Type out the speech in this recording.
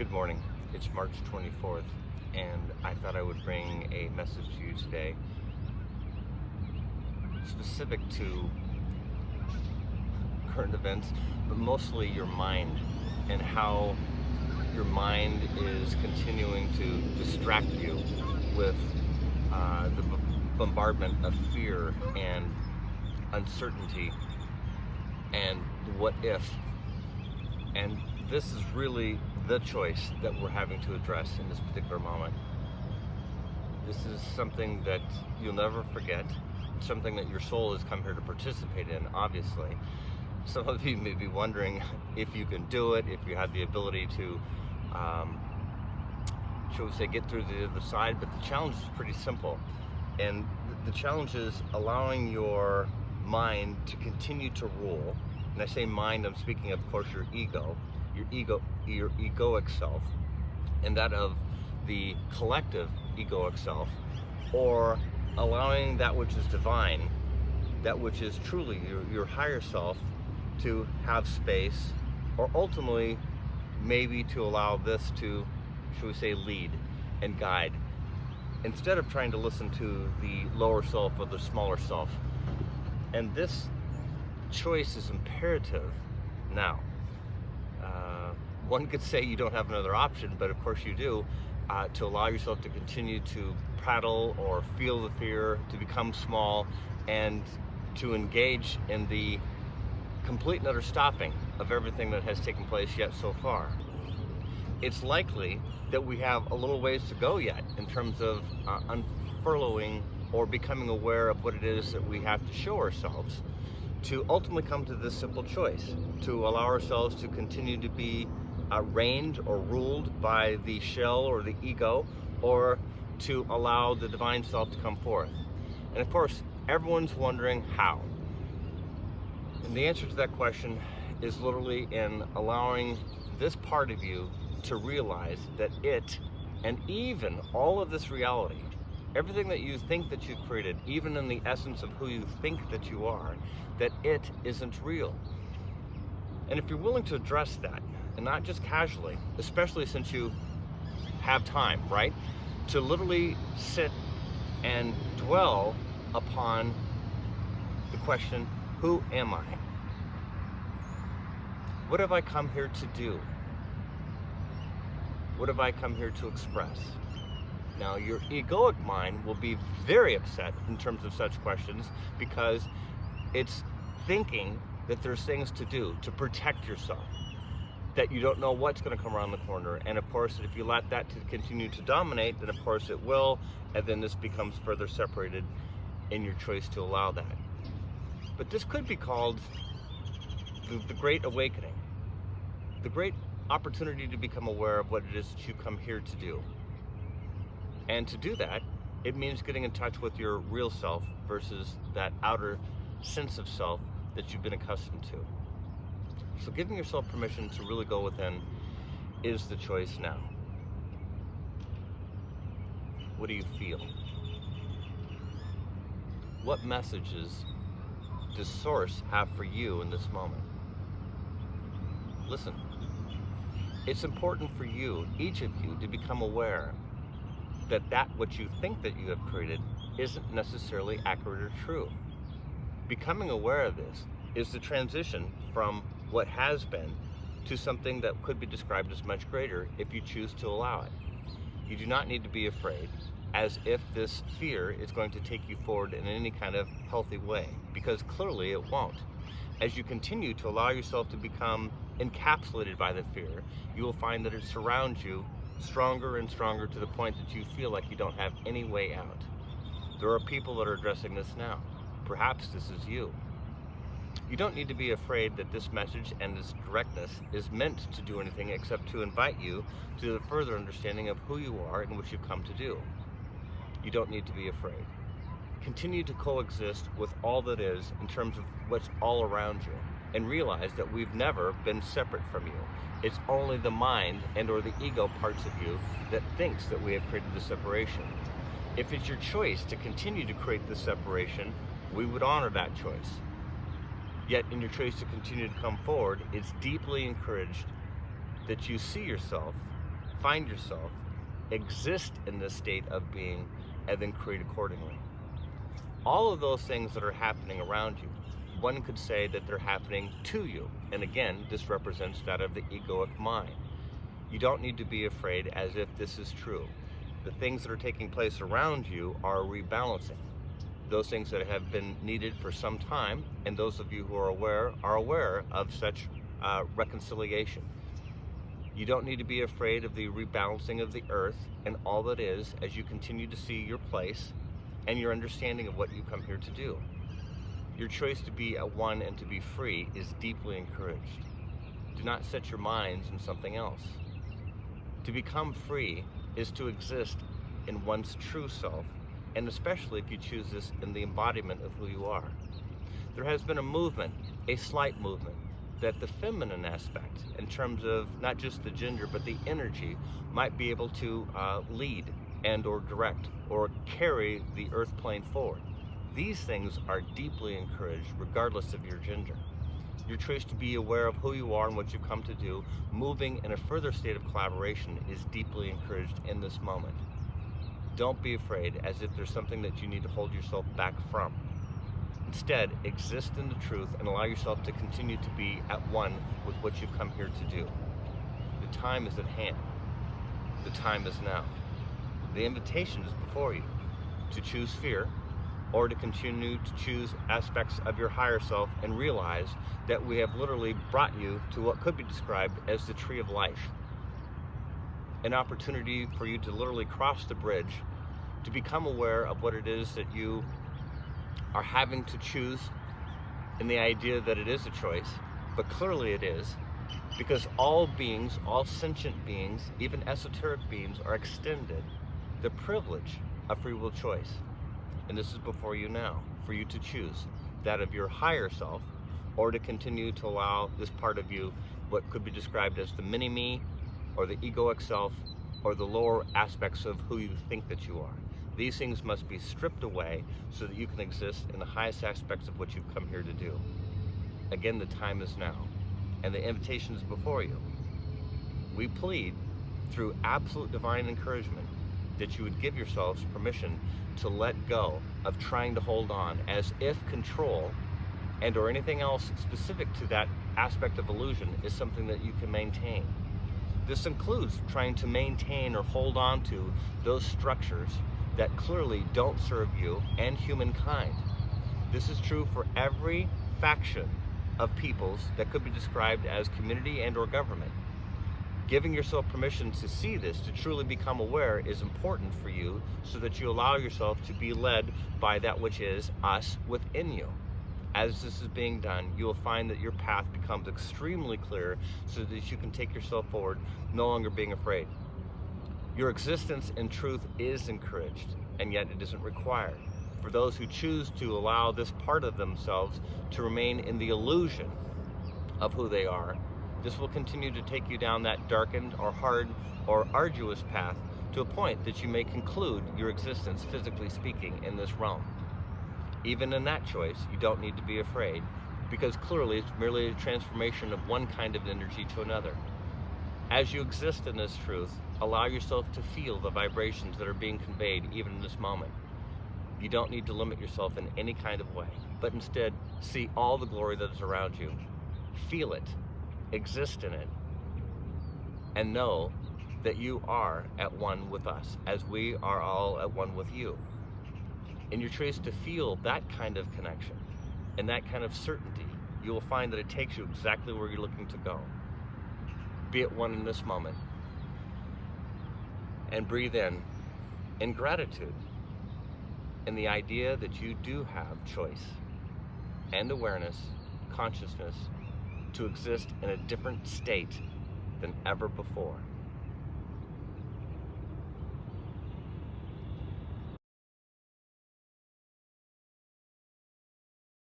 Good morning. It's March 24th, and I thought I would bring a message to you today specific to current events, but mostly your mind and how your mind is continuing to distract you with the bombardment of fear and uncertainty and what if. And this is really the choice that we're having to address in this particular moment. This is something that you'll never forget, something that your soul has come here to participate in, obviously. Some of you may be wondering if you can do it, if you have the ability to, shall we say, get through the other side, but the challenge is pretty simple. And the challenge is allowing your mind to continue to rule. And I say mind, I'm speaking, of course, your egoic self, and that of the collective egoic self, or allowing that which is divine, that which is truly your higher self, to have space, or ultimately maybe to allow this to, shall we say, lead and guide, instead of trying to listen to the lower self or the smaller self. And this choice is imperative now. One could say you don't have another option, but of course you do, to allow yourself to continue to prattle or feel the fear, to become small, and to engage in the complete and utter stopping of everything that has taken place yet so far. It's likely that we have a little ways to go yet in terms of unfurling or becoming aware of what it is that we have to show ourselves, to ultimately come to this simple choice, to allow ourselves to continue to be reigned or ruled by the shell or the ego, or to allow the divine self to come forth. And of course, everyone's wondering how. And the answer to that question is literally in allowing this part of you to realize that it, and even all of this reality, everything that you think that you've created, even in the essence of who you think that you are, that it isn't real. And if you're willing to address that, and not just casually, especially since you have time, right? To literally sit and dwell upon the question, who am I? What have I come here to do? What have I come here to express? Now, your egoic mind will be very upset in terms of such questions, because it's thinking that there's things to do to protect yourself, that you don't know what's going to come around the corner. And of course, if you let that to continue to dominate, then of course it will, and then this becomes further separated in your choice to allow that. But this could be called the Great Awakening, the great opportunity to become aware of what it is that you come here to do. And to do that, it means getting in touch with your real self versus that outer sense of self that you've been accustomed to. So giving yourself permission to really go within is the choice now. What do you feel? What messages does Source have for you in this moment? Listen, it's important for you, each of you, to become aware that what you think that you have created isn't necessarily accurate or true. Becoming aware of this is the transition from what has been to something that could be described as much greater if you choose to allow it. You do not need to be afraid, as if this fear is going to take you forward in any kind of healthy way, because clearly it won't. As you continue to allow yourself to become encapsulated by the fear, you will find that it surrounds you stronger and stronger, to the point that you feel like you don't have any way out. There are people that are addressing this now. Perhaps this is you. You don't need to be afraid that this message and this directness is meant to do anything except to invite you to the further understanding of who you are and what you've come to do. You don't need to be afraid. Continue to coexist with all that is in terms of what's all around you, and realize that we've never been separate from you. It's only the mind and or the ego parts of you that thinks that we have created the separation. If it's your choice to continue to create this separation, we would honor that choice. Yet in your choice to continue to come forward, it's deeply encouraged that you see yourself find yourself, exist in this state of being, and then create accordingly. All of those things that are happening around you, one could say that they're happening to you. And again, this represents that of the egoic mind. You don't need to be afraid as if this is true. The things that are taking place around you are rebalancing. Those things that have been needed for some time, and those of you who are aware of such reconciliation. You don't need to be afraid of the rebalancing of the earth and all that is as you continue to see your place and your understanding of what you come here to do. Your choice to be at one and to be free is deeply encouraged. Do not set your minds on something else. To become free is to exist in one's true self, and especially if you choose this in the embodiment of who you are. There has been a movement, a slight movement, that the feminine aspect, in terms of not just the gender, but the energy, might be able to lead and or direct or carry the earth plane forward. These things are deeply encouraged regardless of your gender. Your choice to be aware of who you are and what you come to do, moving in a further state of collaboration, is deeply encouraged in this moment. Don't be afraid as if there's something that you need to hold yourself back from. Instead, exist in the truth and allow yourself to continue to be at one with what you've come here to do. The time is at hand. The time is now. The invitation is before you to choose fear or to continue to choose aspects of your higher self and realize that we have literally brought you to what could be described as the tree of life. An opportunity for you to literally cross the bridge, to become aware of what it is that you are having to choose, in the idea that it is a choice, but clearly it is, because all beings, all sentient beings, even esoteric beings, are extended the privilege of free will choice. And this is before you now, for you to choose that of your higher self, or to continue to allow this part of you, what could be described as the mini-me, or the egoic self, or the lower aspects of who you think that you are. These things must be stripped away so that you can exist in the highest aspects of what you've come here to do. Again, the time is now, and the invitation is before you. We plead, through absolute divine encouragement, that you would give yourselves permission to let go of trying to hold on as if control and or anything else specific to that aspect of illusion is something that you can maintain. This includes trying to maintain or hold on to those structures that clearly don't serve you and humankind. This is true for every faction of peoples that could be described as community and or government. Giving yourself permission to see this, to truly become aware, is important for you so that you allow yourself to be led by that which is us within you. As this is being done, you will find that your path becomes extremely clear so that you can take yourself forward, no longer being afraid. Your existence in truth is encouraged, and yet it isn't required. For those who choose to allow this part of themselves to remain in the illusion of who they are, this will continue to take you down that darkened or hard or arduous path to a point that you may conclude your existence, physically speaking, in this realm. Even in that choice, you don't need to be afraid, because clearly it's merely a transformation of one kind of energy to another. As you exist in this truth, allow yourself to feel the vibrations that are being conveyed even in this moment. You don't need to limit yourself in any kind of way, but instead see all the glory that is around you. Feel it, exist in it, and know that you are at one with us, as we are all at one with you. In your choice to feel that kind of connection and that kind of certainty, you will find that it takes you exactly where you're looking to go. Be at one in this moment, and breathe in gratitude, in the idea that you do have choice and awareness, consciousness, to exist in a different state than ever before.